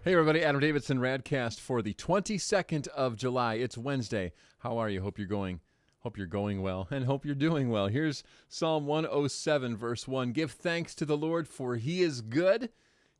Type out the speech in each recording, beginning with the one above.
Hey everybody, Adam Davidson, RadCast for the 22nd of July. It's Wednesday. How are you? Hope you're going well, and hope you're doing well. Here's Psalm 107, verse 1. Give thanks to the Lord, for he is good.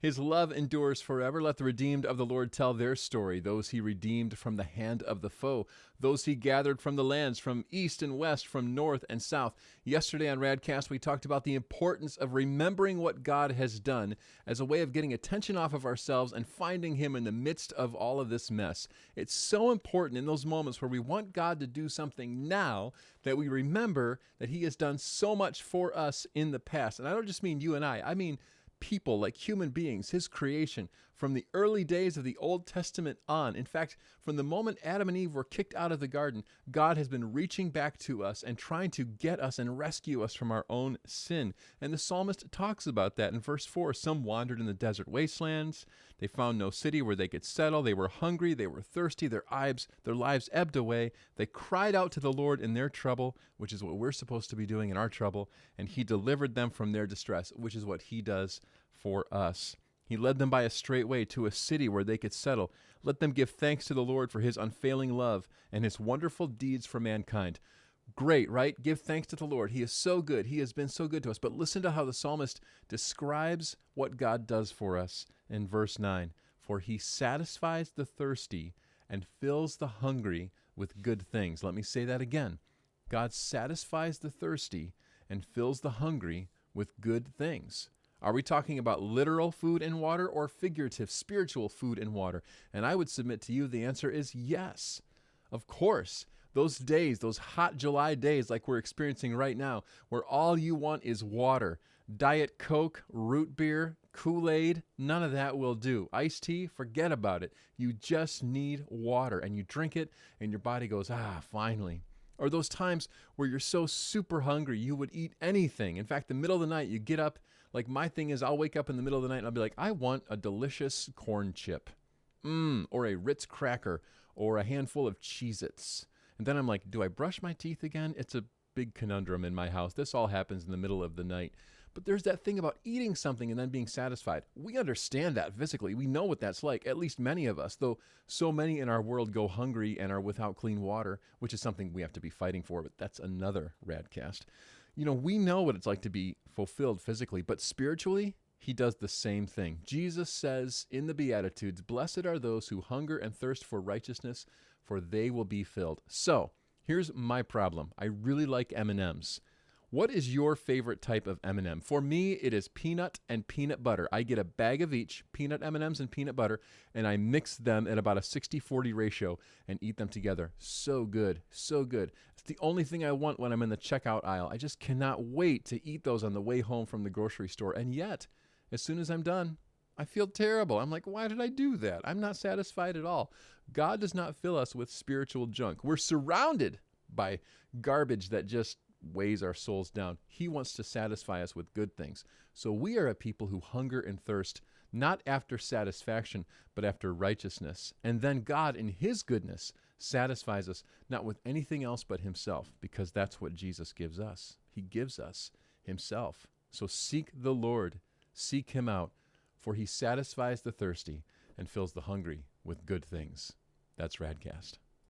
His love endures forever. Let the redeemed of the Lord tell their story, those he redeemed from the hand of the foe, those he gathered from the lands, from east and west, from north and south. Yesterday on RadCast, we talked about the importance of remembering what God has done as a way of getting attention off of ourselves and finding him in the midst of all of this mess. It's so important in those moments where we want God to do something now that we remember that he has done so much for us in the past. And I don't just mean you and I mean people, like human beings, his creation, from the early days of the Old Testament on. In fact, from the moment Adam and Eve were kicked out of the garden, God has been reaching back to us and trying to get us and rescue us from our own sin. And the psalmist talks about that in verse 4. Some wandered in the desert wastelands. They found no city where they could settle. They were hungry. They were thirsty. Their lives ebbed away. They cried out to the Lord in their trouble, which is what we're supposed to be doing in our trouble. And he delivered them from their distress, which is what he does for us. He led them by a straight way to a city where they could settle. Let them give thanks to the Lord for his unfailing love and his wonderful deeds for mankind. Great, right? Give thanks to the Lord. He is so good. He has been so good to us. But listen to how the psalmist describes what God does for us in verse 9. For he satisfies the thirsty and fills the hungry with good things. Let me say that again. God satisfies the thirsty and fills the hungry with good things. Are we talking about literal food and water or figurative, spiritual food and water? And I would submit to you the answer is yes. Of course, those days, those hot July days like we're experiencing right now, where all you want is water, Diet Coke, root beer, Kool-Aid, none of that will do. Iced tea, forget about it. You just need water, and you drink it, and your body goes, finally. Or those times where you're so super hungry, you would eat anything. In fact, the middle of the night, you get up. Like my thing is, I'll wake up in the middle of the night and I'll be like, I want a delicious corn chip, or a Ritz cracker, or a handful of Cheez-Its. And then I'm like, do I brush my teeth again? It's a big conundrum in my house. This all happens in the middle of the night. But there's that thing about eating something and then being satisfied. We understand that physically. We know what that's like, at least many of us, though so many in our world go hungry and are without clean water, which is something we have to be fighting for, but that's another RadCast. We know what it's like to be fulfilled physically, but spiritually, he does the same thing. Jesus says in the Beatitudes, "Blessed are those who hunger and thirst for righteousness, for they will be filled." So, here's my problem. I really like M&Ms. What is your favorite type of M&M? For me, it is peanut and peanut butter. I get a bag of each, peanut M&Ms and peanut butter, and I mix them at about a 60-40 ratio and eat them together. So good, so good. It's the only thing I want when I'm in the checkout aisle. I just cannot wait to eat those on the way home from the grocery store. And yet, as soon as I'm done, I feel terrible. I'm like, why did I do that? I'm not satisfied at all. God does not fill us with spiritual junk. We're surrounded by garbage that just weighs our souls down. He wants to satisfy us with good things. So we are a people who hunger and thirst, not after satisfaction, but after righteousness. And then God, in his goodness, satisfies us not with anything else but himself, because that's what Jesus gives us. He gives us himself. So seek the Lord, seek him out, for he satisfies the thirsty and fills the hungry with good things. That's RadCast.